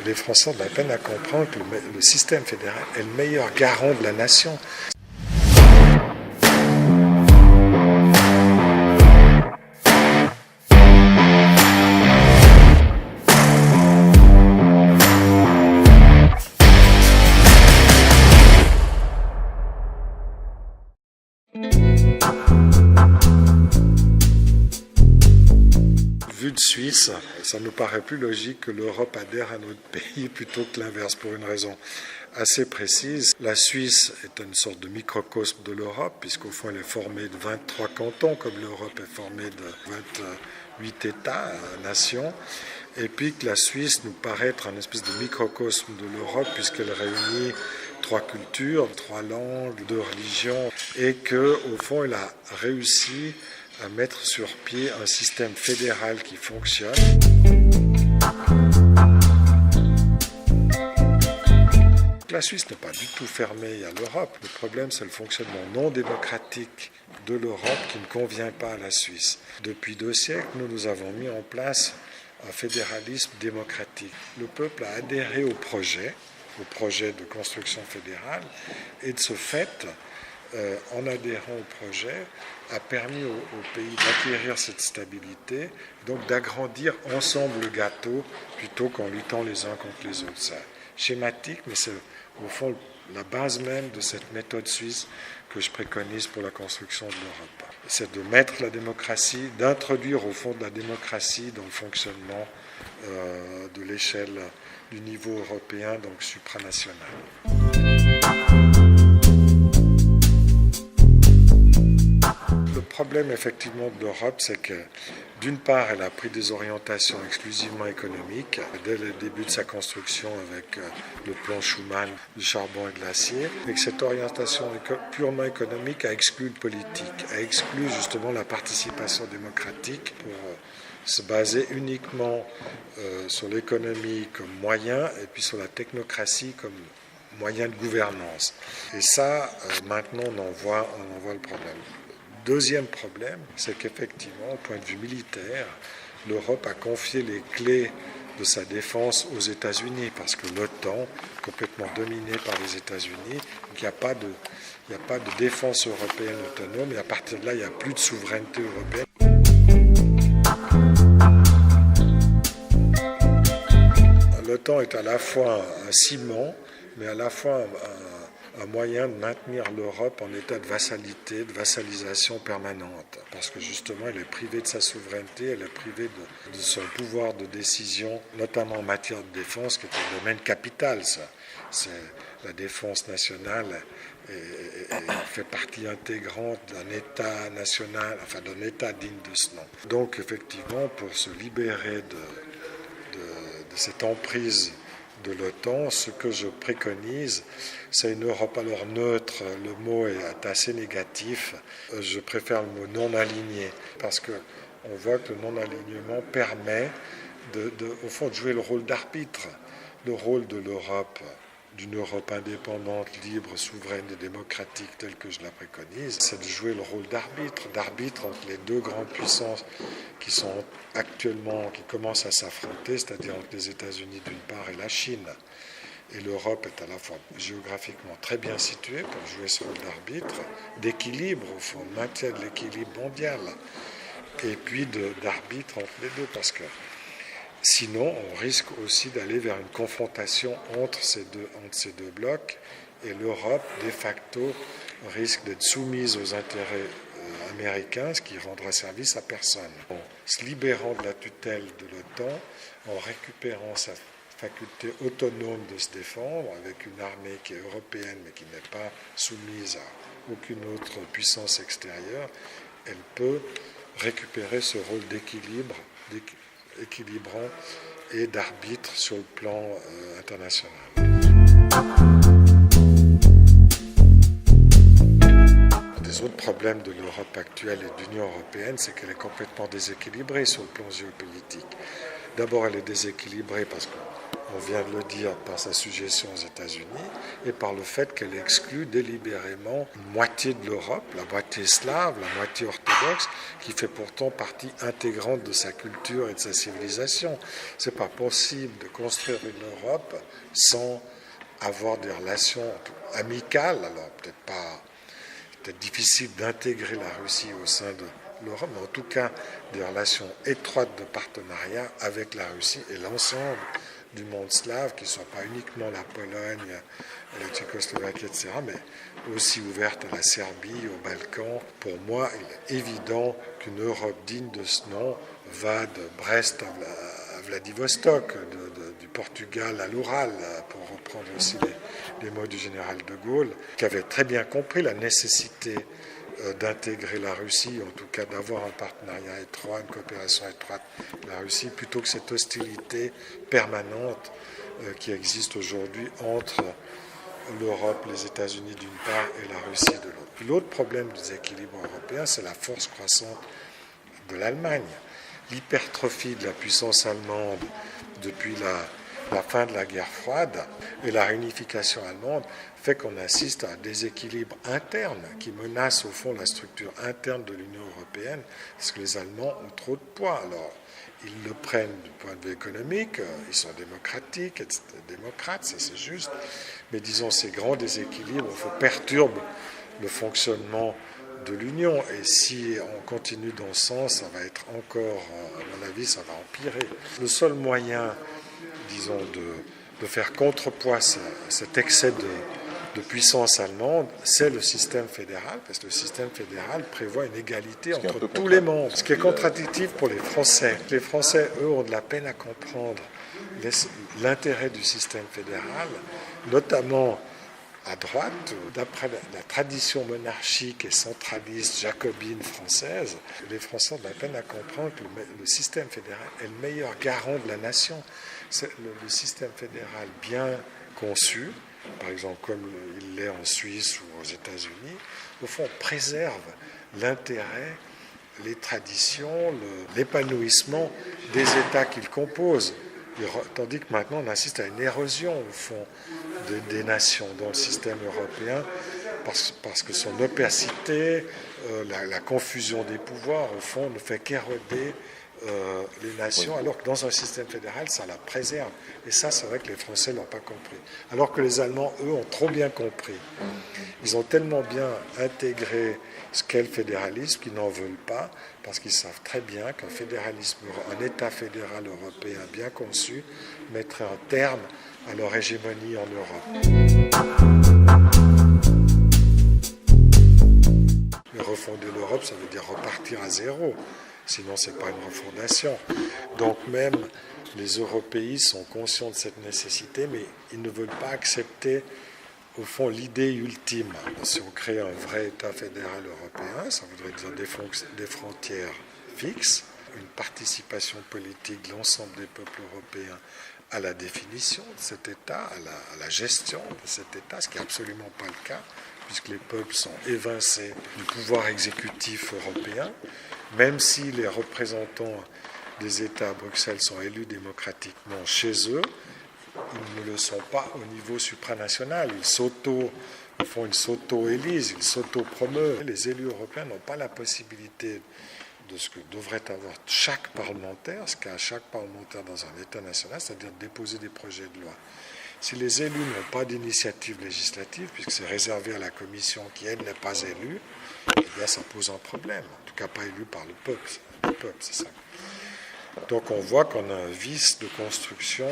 les Français ont de la peine à comprendre que le système fédéral est le meilleur garant de la nation. Vu de Suisse, ça nous paraît plus logique que l'Europe adhère à notre pays plutôt que l'inverse, pour une raison assez précise. La Suisse est une sorte de microcosme de l'Europe, puisqu'au fond elle est formée de 23 cantons, comme l'Europe est formée de 28 États, nations, et puis que la Suisse nous paraît être un espèce de microcosme de l'Europe, puisqu'elle réunit 3 cultures, 3 langues, 2 religions, et qu'au fond elle a réussi à mettre sur pied un système fédéral qui fonctionne. La Suisse n'est pas du tout fermée à l'Europe. Le problème, c'est le fonctionnement non démocratique de l'Europe qui ne convient pas à la Suisse. Depuis 2 siècles, nous avons mis en place un fédéralisme démocratique. Le peuple a adhéré au projet de construction fédérale, et de ce fait, en adhérant au projet, a permis au pays d'acquérir cette stabilité, donc d'agrandir ensemble le gâteau plutôt qu'en luttant les uns contre les autres. C'est schématique, mais c'est au fond la base même de cette méthode suisse que je préconise pour la construction de l'Europe. C'est de mettre la démocratie, d'introduire au fond de la démocratie dans le fonctionnement de l'échelle du niveau européen, donc supranational. Le problème effectivement de l'Europe, c'est que d'une part, elle a pris des orientations exclusivement économiques dès le début de sa construction avec le plan Schuman du charbon et de l'acier, et que cette orientation purement économique a exclu le politique, a exclu justement la participation démocratique pour se baser uniquement sur l'économie comme moyen et puis sur la technocratie comme moyen de gouvernance. Et ça, maintenant, on en voit le problème. Deuxième problème, c'est qu'effectivement, au point de vue militaire, l'Europe a confié les clés de sa défense aux États-Unis, parce que l'OTAN est complètement dominée par les États-Unis, donc il n'y a pas de défense européenne autonome, et à partir de là, il n'y a plus de souveraineté européenne. L'OTAN est à la fois un ciment, mais à la fois un moyen de maintenir l'Europe en état de vassalité, de vassalisation permanente. Parce que justement, elle est privée de sa souveraineté, elle est privée de son pouvoir de décision, notamment en matière de défense, qui est un domaine capital. Ça. C'est la défense nationale et fait partie intégrante d'un État national, enfin d'un État digne de ce nom. Donc effectivement, pour se libérer de cette emprise de l'OTAN, ce que je préconise, c'est une Europe alors neutre. Le mot est assez négatif. Je préfère le mot non aligné, parce qu'on voit que le non-alignement permet au fond, de jouer le rôle d'arbitre. Le rôle de l'Europe, d'une Europe indépendante, libre, souveraine et démocratique telle que je la préconise, c'est de jouer le rôle d'arbitre entre les 2 grandes puissances qui commencent à s'affronter, c'est-à-dire entre les États-Unis d'une part et la Chine. Et l'Europe est à la fois géographiquement très bien située pour jouer ce rôle d'arbitre, d'équilibre au fond, de maintien de l'équilibre mondial, et puis d'arbitre entre les deux, parce que sinon, on risque aussi d'aller vers une confrontation entre ces deux blocs, et l'Europe, de facto, risque d'être soumise aux intérêts américains, ce qui rendra service à personne. En se libérant de la tutelle de l'OTAN, en récupérant sa faculté autonome de se défendre, avec une armée qui est européenne, mais qui n'est pas soumise à aucune autre puissance extérieure, elle peut récupérer ce rôle équilibrant et d'arbitre sur le plan international. Un des autres problèmes de l'Europe actuelle et de l'Union européenne, c'est qu'elle est complètement déséquilibrée sur le plan géopolitique. D'abord, elle est déséquilibrée parce on vient de le dire, par sa suggestion aux États-Unis et par le fait qu'elle exclut délibérément une moitié de l'Europe, la moitié slave, la moitié orthodoxe, qui fait pourtant partie intégrante de sa culture et de sa civilisation. C'est pas possible de construire une Europe sans avoir des relations amicales, alors peut-être difficile d'intégrer la Russie au sein de l'Europe, mais en tout cas des relations étroites de partenariat avec la Russie et l'ensemble du monde slave, qui ne soit pas uniquement la Pologne, la Tchécoslovaquie, etc., mais aussi ouverte à la Serbie, aux Balkans. Pour moi, il est évident qu'une Europe digne de ce nom va de Brest à Vladivostok, du Portugal à l'Oural, pour reprendre aussi les mots du général de Gaulle, qui avait très bien compris la nécessité d'intégrer la Russie, en tout cas d'avoir un partenariat étroit, une coopération étroite avec la Russie, plutôt que cette hostilité permanente qui existe aujourd'hui entre l'Europe, les États-Unis d'une part et la Russie de l'autre. L'autre problème du déséquilibre européen, c'est la force croissante de l'Allemagne. L'hypertrophie de la puissance allemande depuis la fin de la guerre froide et la réunification allemande fait qu'on assiste à un déséquilibre interne qui menace au fond la structure interne de l'Union européenne, parce que les Allemands ont trop de poids. Alors, ils le prennent du point de vue économique, ils sont démocrates, ça c'est juste, mais disons ces grands déséquilibres perturbent le fonctionnement de l'Union, et si on continue dans ce sens, ça va être encore, à mon avis, ça va empirer. Le seul moyen, disons, de faire contrepoids à cet excès de puissance allemande, c'est le système fédéral, parce que le système fédéral prévoit une égalité entre tous les membres, ce qui est contradictif pour les Français. Les Français, eux, ont de la peine à comprendre l'intérêt du système fédéral, notamment à droite, d'après la tradition monarchique et centraliste jacobine française. Les Français ont de la peine à comprendre que le système fédéral est le meilleur garant de la nation. Le système fédéral bien conçu, par exemple comme il l'est en Suisse ou aux États-Unis, au fond préserve l'intérêt, les traditions, l'épanouissement des États qu'il compose. Tandis que maintenant on assiste à une érosion au fond des nations dans le système européen parce que son opacité, la confusion des pouvoirs au fond ne fait qu'éroder les nations, alors que dans un système fédéral ça la préserve, et ça c'est vrai que les Français n'ont pas compris, alors que les Allemands eux ont trop bien compris. Ils ont tellement bien intégré ce qu'est le fédéralisme qu'ils n'en veulent pas, parce qu'ils savent très bien qu'un fédéralisme, un État fédéral européen bien conçu mettrait un terme à leur hégémonie en Europe. Mais refonder l'Europe, ça veut dire repartir à zéro. Sinon, ce n'est pas une refondation. Donc même les européistes sont conscients de cette nécessité, mais ils ne veulent pas accepter, au fond, l'idée ultime. Si on crée un vrai État fédéral européen, ça voudrait dire des frontières fixes, une participation politique de l'ensemble des peuples européens à la définition de cet État, à la gestion de cet État, ce qui n'est absolument pas le cas, puisque les peuples sont évincés du pouvoir exécutif européen, même si les représentants des États à Bruxelles sont élus démocratiquement chez eux, ils ne le sont pas au niveau supranational. Ils font une s'auto-élise, ils s'auto-promeuvent. Les élus européens n'ont pas la possibilité de ce que devrait avoir chaque parlementaire, ce qu'a chaque parlementaire dans un État national, c'est-à-dire de déposer des projets de loi. Si les élus n'ont pas d'initiative législative, puisque c'est réservé à la Commission qui, elle, n'est pas élue, eh bien, ça pose un problème. En tout cas, pas élu par le peuple, c'est ça. Donc, on voit qu'on a un vice de construction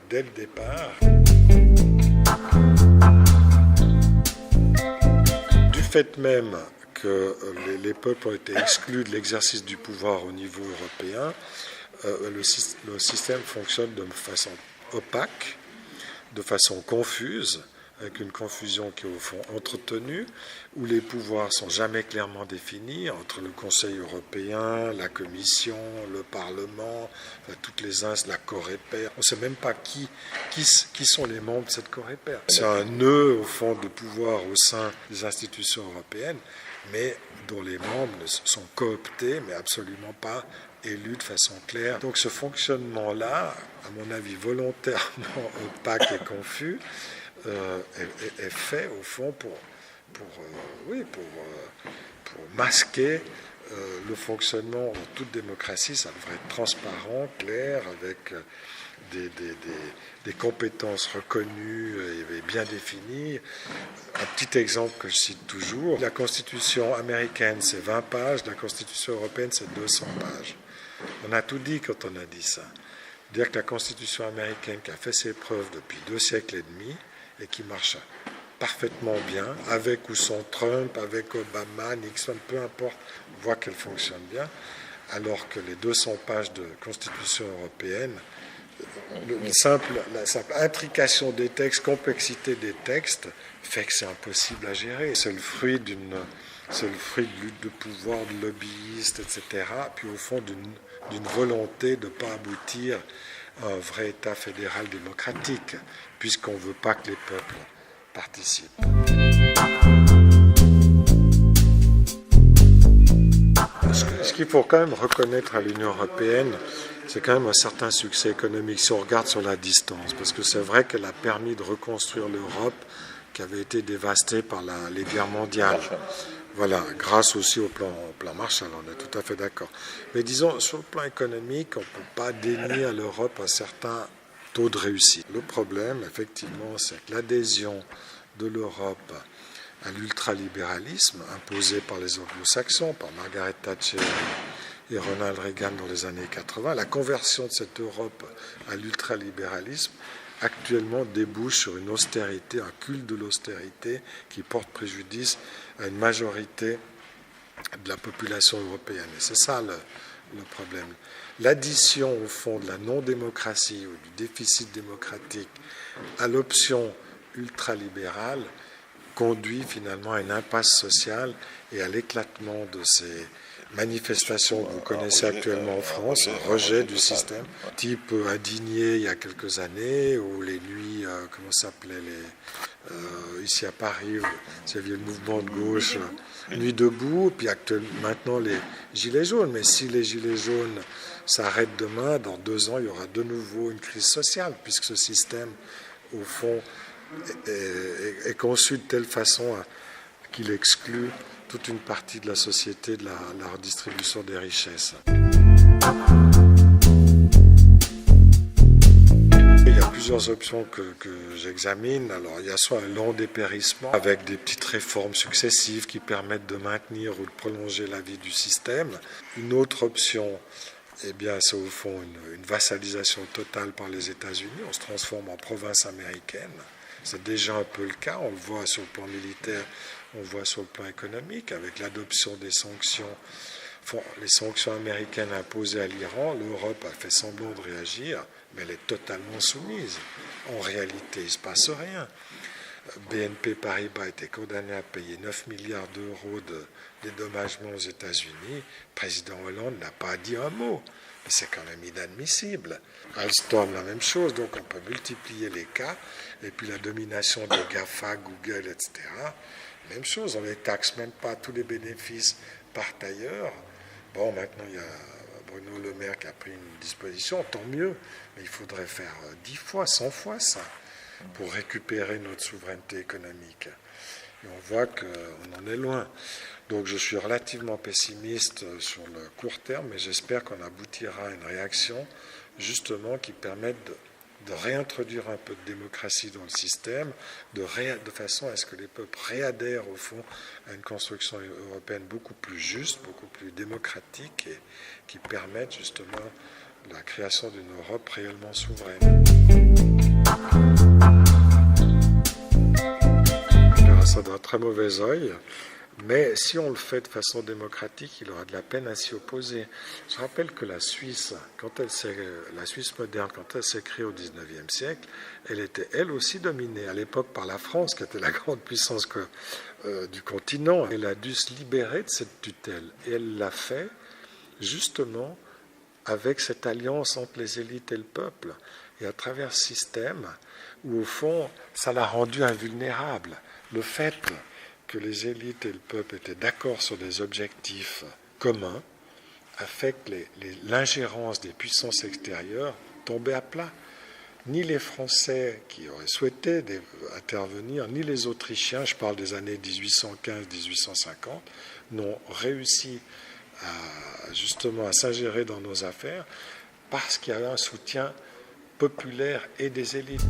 dès le départ. Du fait même que les peuples ont été exclus de l'exercice du pouvoir au niveau européen, le système fonctionne de façon opaque, de façon confuse, avec une confusion qui est au fond entretenue, où les pouvoirs sont jamais clairement définis entre le Conseil européen, la Commission, le Parlement, toutes les instances, la Coreper. On ne sait même pas qui sont les membres de cette Coreper. C'est un nœud au fond de pouvoir au sein des institutions européennes, mais dont les membres sont cooptés, mais absolument pas élus de façon claire. Donc ce fonctionnement-là, à mon avis volontairement opaque et confus, est fait au fond pour masquer le fonctionnement. Dans toute démocratie, ça devrait être transparent, clair, avec des compétences reconnues et bien définies. Un petit exemple que je cite toujours, la Constitution américaine c'est 20 pages, la Constitution européenne c'est 200 pages. On a tout dit quand on a dit ça. Dire que la Constitution américaine qui a fait ses preuves depuis 2 siècles et demi et qui marche parfaitement bien, avec ou sans Trump, avec Obama, Nixon, peu importe, on voit qu'elle fonctionne bien, alors que les 200 pages de Constitution européenne, la simple intrication des textes, complexité des textes, fait que c'est impossible à gérer. C'est le fruit de lutte de pouvoir, de lobbyistes, etc. Puis au fond d'une volonté de ne pas aboutir à un vrai État fédéral démocratique, puisqu'on ne veut pas que les peuples participent. Ce qu'il faut quand même reconnaître à l'Union européenne, c'est quand même un certain succès économique si on regarde sur la distance, parce que c'est vrai qu'elle a permis de reconstruire l'Europe qui avait été dévastée par les guerres mondiales. Voilà, grâce aussi au plan Marshall, on est tout à fait d'accord. Mais disons, sur le plan économique, on ne peut pas dénier à l'Europe un certain taux de réussite. Le problème, effectivement, c'est que l'adhésion de l'Europe à l'ultralibéralisme imposé par les anglo-saxons, par Margaret Thatcher et Ronald Reagan dans les années 80, la conversion de cette Europe à l'ultralibéralisme actuellement débouche sur une austérité, un culte de l'austérité qui porte préjudice à une majorité de la population européenne. Et c'est ça le problème. L'addition, au fond, de la non-démocratie ou du déficit démocratique à l'option ultralibérale conduit finalement à une impasse sociale et à l'éclatement de ces manifestations que vous connaissez actuellement en France, un rejet du système, type indigné il y a quelques années, ou les nuits, comment ça s'appelait, ici à Paris, vous aviez le mouvement de gauche, Nuit debout, puis maintenant les gilets jaunes. Mais si les gilets jaunes s'arrêtent demain, dans 2 ans, il y aura de nouveau une crise sociale, puisque ce système, au fond, est conçu de telle façon qu'il exclut toute une partie de la société de la redistribution des richesses. Il y a plusieurs options que j'examine. Alors, il y a soit un long dépérissement avec des petites réformes successives qui permettent de maintenir ou de prolonger la vie du système. Une autre option, eh bien, c'est au fond une vassalisation totale par les États-Unis. On se transforme en province américaine. C'est déjà un peu le cas, on le voit sur le plan militaire, on le voit sur le plan économique, avec l'adoption des sanctions, les sanctions américaines imposées à l'Iran. L'Europe a fait semblant de réagir, mais elle est totalement soumise. En réalité, il ne se passe rien. BNP Paribas a été condamné à payer 9 milliards d'euros de dédommagement aux États-Unis. Le président Hollande n'a pas dit un mot. Mais c'est quand même inadmissible. Alstom, la même chose. Donc on peut multiplier les cas. Et puis la domination des GAFA, Google, etc. Même chose, on ne les taxe même pas. Tous les bénéfices partent ailleurs. Bon, maintenant il y a Bruno Le Maire qui a pris une disposition, tant mieux. Mais il faudrait faire 10 fois, 100 fois ça pour récupérer notre souveraineté économique. Et on voit qu'on en est loin. Donc je suis relativement pessimiste sur le court terme, mais j'espère qu'on aboutira à une réaction justement qui permette de réintroduire un peu de démocratie dans le système, de façon à ce que les peuples réadhèrent au fond à une construction européenne beaucoup plus juste, beaucoup plus démocratique et qui permette justement la création d'une Europe réellement souveraine. Ça d'un très mauvais œil, mais si on le fait de façon démocratique, il aura de la peine à s'y opposer. Je rappelle que la Suisse moderne, quand elle s'est créée au XIXe siècle, elle était elle aussi dominée à l'époque par la France, qui était la grande puissance du continent. Elle a dû se libérer de cette tutelle, et elle l'a fait justement avec cette alliance entre les élites et le peuple, et à travers ce système où, au fond, ça l'a rendu invulnérable. Le fait que les élites et le peuple étaient d'accord sur des objectifs communs a fait que l'ingérence des puissances extérieures tombait à plat. Ni les Français qui auraient souhaité intervenir, ni les Autrichiens, je parle des années 1815-1850, n'ont réussi justement à s'ingérer dans nos affaires parce qu'il y avait un soutien populaire et des élites.